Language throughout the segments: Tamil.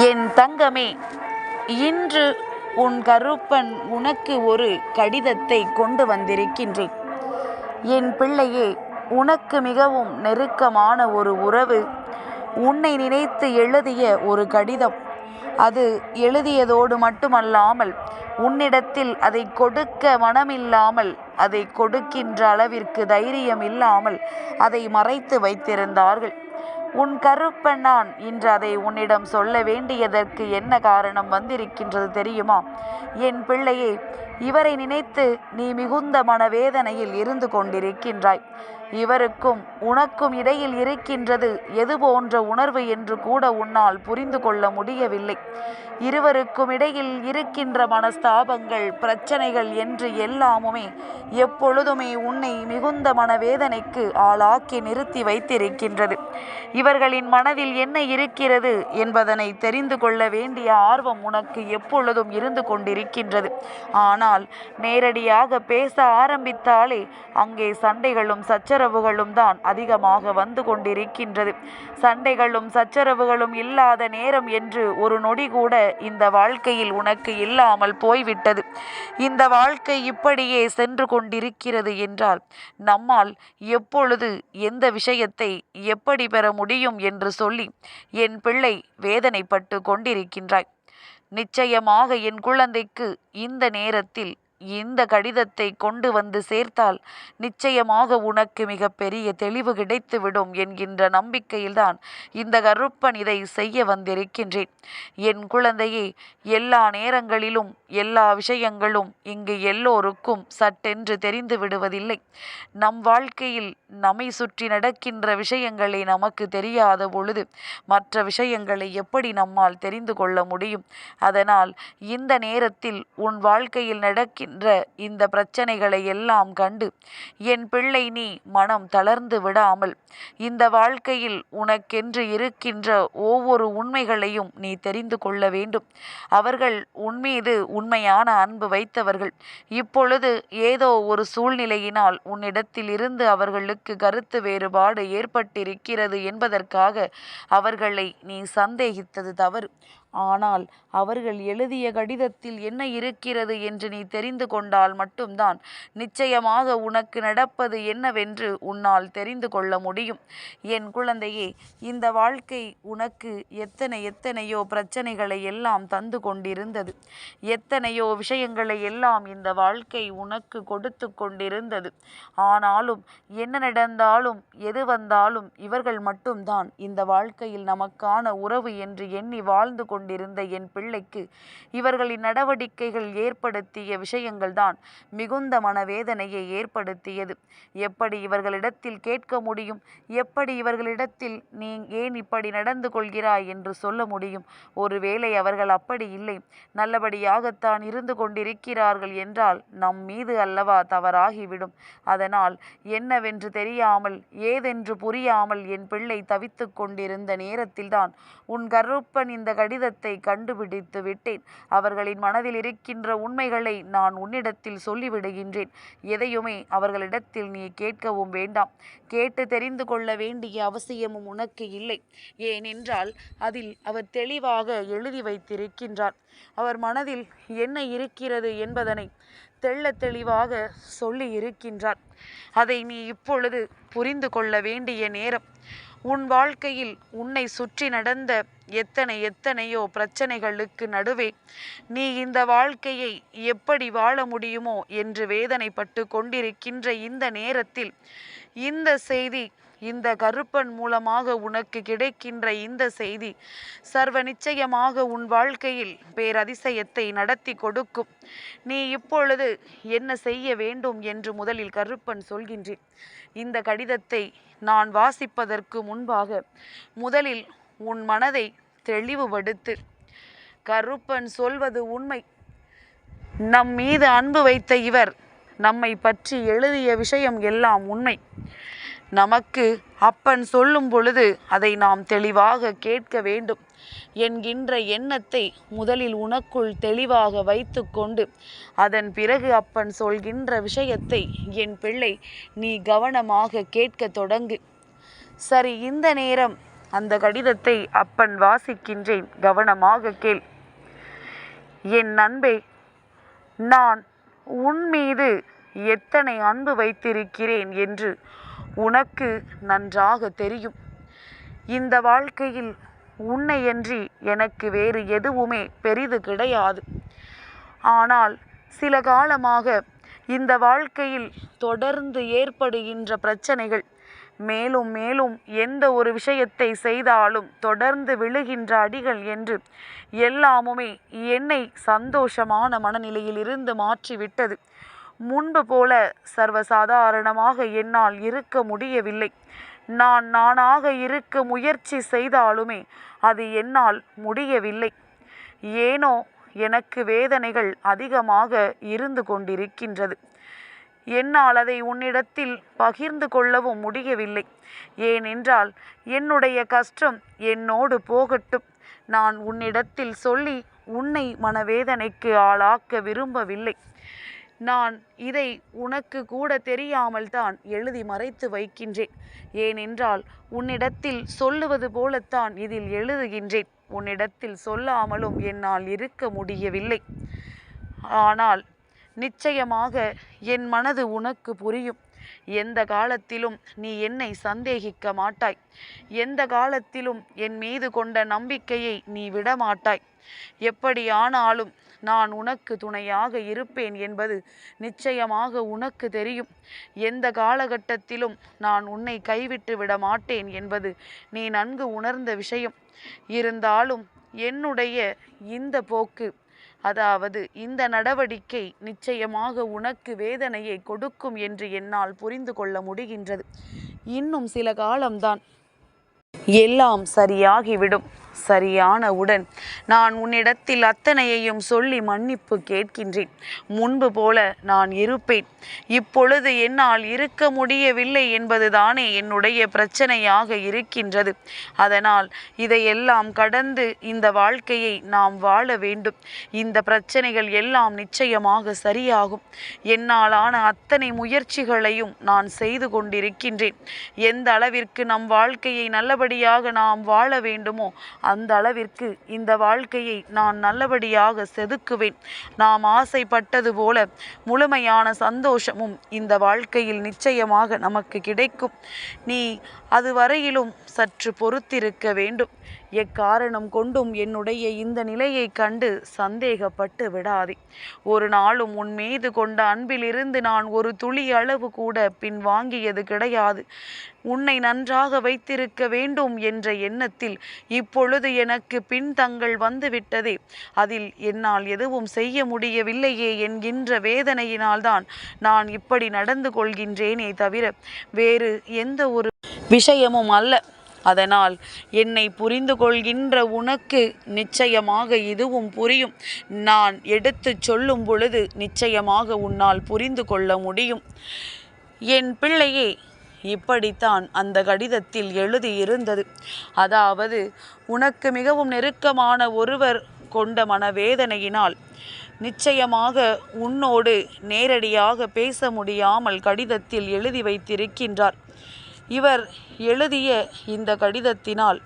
என் தங்கமே, இன்று உன் கருப்பன் உனக்கு ஒரு கடிதத்தை கொண்டு வந்திருக்கின்றேன். என் பிள்ளையே, உனக்கு மிகவும் நெருக்கமான ஒரு உறவு உன்னை நினைத்து எழுதிய ஒரு கடிதம். அது எழுதியதோடு மட்டுமல்லாமல் உன்னிடத்தில் அதை கொடுக்க மனமில்லாமல், அதை கொடுக்கின்ற அளவிற்கு தைரியம் இல்லாமல் அதை மறைத்து வைத்திருந்தார்கள். உன் கருப்பன் நான் இன்று அதை உன்னிடம் சொல்ல வேண்டியதற்கு என்ன காரணம் வந்திருக்கின்றது தெரியுமா? என் பிள்ளையே, இவரை நினைத்து நீ மிகுந்த மனவேதனையில் இருந்து கொண்டிருக்கின்றாய். இவருக்கும் உனக்கும் இடையில் இருக்கின்றது எது போன்ற உணர்வு என்று கூட உன்னால் புரிந்து கொள்ள முடியவில்லை. இருவருக்கும் இடையில் இருக்கின்ற மனஸ்தாபங்கள், பிரச்சனைகள் என்று எல்லாமுமே எப்பொழுதுமே உன்னை மிகுந்த மனவேதனைக்கு ஆளாக்கி நிறுத்தி வைத்திருக்கின்றது. இவர்களின் மனதில் என்ன இருக்கிறது என்பதனை தெரிந்து கொள்ள வேண்டிய ஆர்வம் உனக்கு எப்பொழுதும் இருந்து கொண்டிருக்கின்றது. ஆனால் நேரடியாக பேச ஆரம்பித்தாலே அங்கே சண்டைகளும் சச்சரவுகளும் தான் அதிகமாக வந்து கொண்டிருக்கின்றது. சண்டைகளும் சச்சரவுகளும் இல்லாத நேரம் என்று ஒரு நொடி கூட இந்த வாழ்க்கையில் உனக்கு இல்லாமல் போய்விட்டது. இந்த வாழ்க்கை இப்படியே சென்று கொண்டிருக்கிறது என்றால் நம்மால் எப்பொழுது எந்த விஷயத்தை எப்படி பெற முடியும் என்று சொல்லி என் பிள்ளை வேதனைப்பட்டு கொண்டிருக்கின்றாய். நிச்சயமாக என் குழந்தைக்கு இந்த நேரத்தில் இந்த கடிதத்தை கொண்டு வந்து சேர்த்தால் நிச்சயமாக உனக்கு மிக பெரிய தெளிவு கிடைத்துவிடும் என்கின்ற நம்பிக்கையில்தான் இந்த கருப்பன் இதை செய்ய வந்திருக்கின்றேன். என் குழந்தையே, எல்லா நேரங்களிலும் எல்லா விஷயங்களும் இங்கு எல்லோருக்கும் சட்டென்று தெரிந்து விடுவதில்லை. நம் வாழ்க்கையில் நம்மை சுற்றி நடக்கின்ற விஷயங்களை நமக்கு தெரியாத பொழுது மற்ற விஷயங்களை எப்படி நம்மால் தெரிந்து கொள்ள முடியும்? அதனால் இந்த நேரத்தில் உன் வாழ்க்கையில் நடக்கின்ற இந்த பிரச்சனைகளை எல்லாம் கண்டு என் பிள்ளை நீ மனம் தளர்ந்து விடாமல் இந்த வாழ்க்கையில் உனக்கென்று இருக்கின்ற ஒவ்வொரு உண்மைகளையும் நீ தெரிந்து கொள்ள வேண்டும். அவர்கள் உன்மீது உண்மையான அன்பு வைத்தவர்கள். இப்பொழுது ஏதோ ஒரு சூழ்நிலையினால் உன்னிடத்தில் இருந்து அவர்களுக்கு கருத்து வேறுபாடு ஏற்பட்டிருக்கிறது என்பதற்காக அவர்களை நீ சந்தேகித்தது தவறு. ஆனால் அவர்கள் எழுதிய கடிதத்தில் என்ன இருக்கிறது என்று நீ தெரிந்து கொண்டால் மட்டும்தான் நிச்சயமாக உனக்கு நடப்பது என்னவென்று உன்னால் தெரிந்து கொள்ள முடியும். என் குழந்தையே, இந்த வாழ்க்கை உனக்கு எத்தனையோ பிரச்சனைகளை எல்லாம் தந்து கொண்டிருந்தது. எத்தனையோ விஷயங்களை எல்லாம் இந்த வாழ்க்கை உனக்கு கொடுத்து கொண்டிருந்தது. ஆனாலும் என்ன நடந்தாலும் எது வந்தாலும் இவர்கள் மட்டும்தான் இந்த வாழ்க்கையில் நமக்கான உறவு என்று எண்ணி வாழ்ந்து கொண்டிருந்த என் பிள்ளைக்கு இவர்களின் நடவடிக்கைகள் ஏற்படுத்திய விஷயங்கள் தான் மிகுந்த மனவேதனையை ஏற்படுத்தியது. எப்படி இவர்களிடத்தில் கேட்க முடியும்? எப்படி இவர்களிடத்தில் நீ ஏன் இப்படி நடந்து கொள்கிறாய் என்று சொல்ல முடியும்? ஒருவேளை அவர்கள் அப்படி இல்லை, நல்லபடியாகத்தான் இருந்து கொண்டிருக்கிறார்கள் என்றால் நம் மீது அல்லவா தவறாகிவிடும். அதனால் என்னவென்று தெரியாமல் ஏதென்று புரியாமல் என் பிள்ளை தவித்து கொண்டிருந்த நேரத்தில்தான் உன் கருப்பன் இந்த கடிதத்தை கண்டுபிடித்து விட்டேன். அவர்களின் மனதில் இருக்கின்ற உண்மைகளை நான் உன்னிடத்தில் சொல்லிவிடுகின்றேன். எதையுமே அவர்களிடத்தில் நீ கேட்கவும் வேண்டாம். கேட்டு தெரிந்து கொள்ள வேண்டிய அவசியமும் உனக்கு இல்லை. ஏனென்றால் அதில் அவர் தெளிவாக எழுதி வைத்திருக்கின்றார். அவர் மனதில் என்ன இருக்கிறது என்பதனை தெள்ளத் தெளிவாக சொல்லி இருக்கின்றார். அதை நீ இப்பொழுது புரிந்து கொள்ள வேண்டிய நேரம். உன் வாழ்க்கையில் உன்னை சுற்றி நடந்த எத்தனையோ பிரச்சனைகளுக்கு நடுவே நீ இந்த வாழ்க்கையை எப்படி வாழ முடியுமோ என்று வேதனைப்பட்டு கொண்டிருக்கின்ற இந்த நேரத்தில் இந்த செய்தி, இந்த கருப்பன் மூலமாக உனக்கு கிடைக்கின்ற இந்த செய்தி சர்வ நிச்சயமாக உன் வாழ்க்கையில் பேரதிசயத்தை நடத்தி கொடுக்கும். நீ இப்பொழுது என்ன செய்ய வேண்டும் என்று முதலில் கருப்பன் சொல்கின்றேன். இந்த கடிதத்தை நான் வாசிப்பதற்கு முன்பாக முதலில் உன் மனதை தெளிவுபடுத்து. கருப்பன் சொல்வது உண்மை. நம் மீது அன்பு வைத்த இவர் நம்மை பற்றி எழுதிய விஷயம் எல்லாம் உண்மை. நமக்கு அப்பன் சொல்லும் பொழுது அதை நாம் தெளிவாக கேட்க வேண்டும் என்கின்ற எண்ணத்தை முதலில் உனக்குள் தெளிவாக வைத்து கொண்டு அதன் பிறகு அப்பன் சொல்கின்ற விஷயத்தை என் பிள்ளை நீ கவனமாக கேட்க தொடங்கு. சரி, இந்த நேரம் அந்த கடிதத்தை அப்பன் வாசிக்கின்றேன், கவனமாக கேள். என் அன்பே, நான் உன் மீது எத்தனை அன்பு வைத்திருக்கிறேன் என்று உனக்கு நன்றாக தெரியும். இந்த வாழ்க்கையில் உன்னையன்றி எனக்கு வேறு எதுவுமே பெரிது கிடையாது. ஆனால் சில காலமாக இந்த வாழ்க்கையில் தொடர்ந்து ஏற்படுகின்ற பிரச்சனைகள், மேலும் மேலும் எந்த ஒரு விஷயத்தை செய்தாலும் தொடர்ந்து விழுகின்ற அடிகள் என்று எல்லாமுமே என்னை சந்தோஷமான மனநிலையில் இருந்து மாற்றிவிட்டது. முன்பு போல சர்வசாதாரணமாக என்னால் இருக்க முடியவில்லை. நான் நானாக இருக்க முயற்சி செய்தாலுமே அது என்னால் முடியவில்லை. ஏனோ எனக்கு வேதனைகள் அதிகமாக இருந்து கொண்டிருக்கின்றது. என்னால் அதை உன்னிடத்தில் பகிர்ந்து கொள்ளவும் முடியவில்லை. ஏனென்றால் என்னுடைய கஷ்டம் என்னோடு போகட்டும். நான் உன்னிடத்தில் சொல்லி உன்னை மனவேதனைக்கு ஆளாக்க விரும்பவில்லை. நான் இதை உனக்கு கூட தெரியாமல் தான் எழுதி மறைத்து வைக்கின்றேன். ஏனென்றால் உன்னிடத்தில் சொல்லுவது போலத்தான் இதில் எழுதுகின்றேன். உன்னிடத்தில் சொல்லாமலும் என்னால் இருக்க முடியவில்லை. ஆனால் நிச்சயமாக என் மனது உனக்கு புரியும். எந்த காலத்திலும் நீ என்னை சந்தேகிக்க மாட்டாய். எந்த காலத்திலும் என் மீது கொண்ட நம்பிக்கையை நீ விடமாட்டாய். எப்படியானாலும் நான் உனக்கு துணையாக இருப்பேன் என்பது நிச்சயமாக உனக்கு தெரியும். எந்த காலகட்டத்திலும் நான் உன்னை கைவிட்டு விட மாட்டேன் என்பது நீ நன்கு உணர்ந்த விஷயம். இருந்தாலும் என்னுடைய இந்த போக்கு, அதாவது இந்த நடவடிக்கை நிச்சயமாக உனக்கு வேதனையை கொடுக்கும் என்று என்னால் புரிந்து கொள்ள முடிகின்றது. இன்னும் சில காலம்தான், எல்லாம் சரியாகிவிடும். சரியானவுடன் நான் உன்னிடத்தில் அத்தனையையும் சொல்லி மன்னிப்பு கேட்கின்றேன். முன்பு போல நான் இருப்பேன். இப்பொழுது என்னால் இருக்க முடியவில்லை என்பதுதானே என்னுடைய பிரச்சனையாக இருக்கின்றது. அதனால் இதையெல்லாம் கடந்து இந்த வாழ்க்கையை நாம் வாழ வேண்டும். இந்த பிரச்சனைகள் எல்லாம் நிச்சயமாக சரியாகும். என்னாலான அத்தனை முயற்சிகளையும் நான் செய்து கொண்டிருக்கின்றேன். எந்த அளவிற்கு நம் வாழ்க்கையை நல்லபடியாக நாம் வாழ வேண்டுமோ அந்த அளவிற்கு இந்த வாழ்க்கையை நான் நல்லபடியாக செதுக்குவேன். நாம் ஆசைப்பட்டது போல முழுமையான சந்தோஷமும் இந்த வாழ்க்கையில் நிச்சயமாக நமக்கு கிடைக்கும். நீ அதுவரையிலும் சற்று பொறுத்திருக்க வேண்டும். எக்காரணம் கொண்டும் என்னுடைய இந்த நிலையை கண்டு சந்தேகப்பட்டு விடாதே. ஒரு நாளும் உன் மீது கொண்ட அன்பிலிருந்து நான் ஒரு துளி அளவு கூட பின்வாங்கியது கிடையாது. உன்னை நன்றாக வைத்திருக்க வேண்டும் என்ற எண்ணத்தில் இப்பொழுது எனக்கு பின்தங்கள் வந்துவிட்டதே, அதில் என்னால் எதுவும் செய்ய முடியவில்லையே என்கின்ற வேதனையினால்தான் நான் இப்படி நடந்து கொள்கின்றேனே தவிர வேறு எந்த ஒரு விஷயமும் அல்ல. அதனால் என்னை புரிந்து கொள்கின்ற உனக்கு நிச்சயமாக இதுவும் புரியும். நான் எடுத்துச் சொல்லும் பொழுது நிச்சயமாக உன்னால் புரிந்து கொள்ள முடியும். என் பிள்ளையே, இப்படித்தான் அந்த கடிதத்தில் எழுதியிருந்தது. அதாவது உனக்கு மிகவும் நெருக்கமான ஒருவர் கொண்ட மனவேதனையினால் நிச்சயமாக உன்னோடு நேரடியாக பேச முடியாமல் கடிதத்தில் எழுதி வைத்திருக்கின்றார். இவர் எழுதிய இந்த கடிதத்தினால்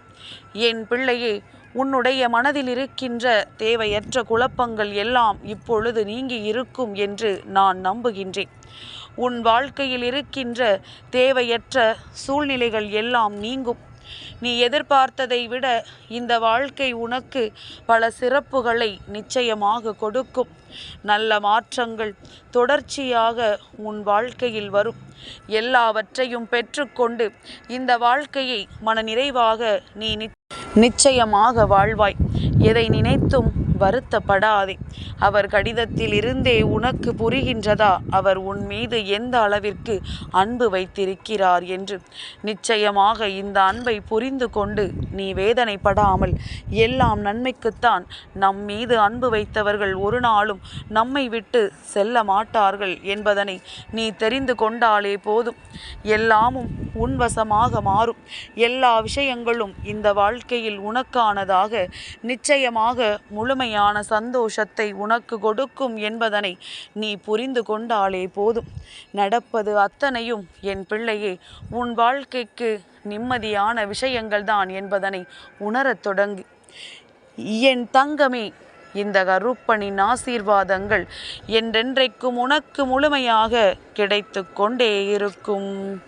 என் பிள்ளையே, உன்னுடைய மனதில் இருக்கின்ற தேவையற்ற குழப்பங்கள் எல்லாம் இப்பொழுது நீங்கி இருக்கும் என்று நான் நம்புகின்றேன். உன் வாழ்க்கையில் இருக்கின்ற தேவையற்ற சூழ்நிலைகள் எல்லாம் நீங்கும். நீ எதிர்பார்த்ததை விட இந்த வாழ்க்கை உனக்கு பல சிறப்புகளை நிச்சயமாக கொடுக்கும். நல்ல மாற்றங்கள் தொடர்ச்சியாக உன் வாழ்க்கையில் வரும். எல்லாவற்றையும் பெற்றுக்கொண்டு இந்த வாழ்க்கையை மனநிறைவாக நீ நிச்சயமாக வாழ்வாய். எதை நினைத்தும் வருத்தப்படாதே. அவர் கடிதத்தில் இருந்தே உனக்கு புரிகின்றதா அவர் உன் மீது எந்த அளவிற்கு அன்பு வைத்திருக்கிறார் என்று. நிச்சயமாக இந்த அன்பை புரிந்து கொண்டு நீ வேதனைப்படாமல், எல்லாம் நன்மைக்குத்தான். நம் மீது அன்பு வைத்தவர்கள் ஒரு நாளும் நம்மை விட்டு செல்ல மாட்டார்கள் என்பதனை நீ தெரிந்து கொண்டாலே போதும். எல்லாமும் உன்வசமாக மாறும். எல்லா விஷயங்களும் இந்த வாழ்க்கையில் உனக்கானதாக நிச்சயமாக முழுமையான சந்தோஷத்தை உனக்கு கொடுக்கும் என்பதனை நீ புரிந்து கொண்டாலே போதும். நடப்பது அத்தனையும் என் பிள்ளையே உன் வாழ்க்கைக்கு நிம்மதியான விஷயங்கள்தான் என்பதனை உணரத் தொடங்கு. என் தங்கமே, இந்த கருப்பனின் ஆசீர்வாதங்கள் என்றென்றைக்கும் உனக்கு முழுமையாக கிடைத்து கொண்டே இருக்கும்.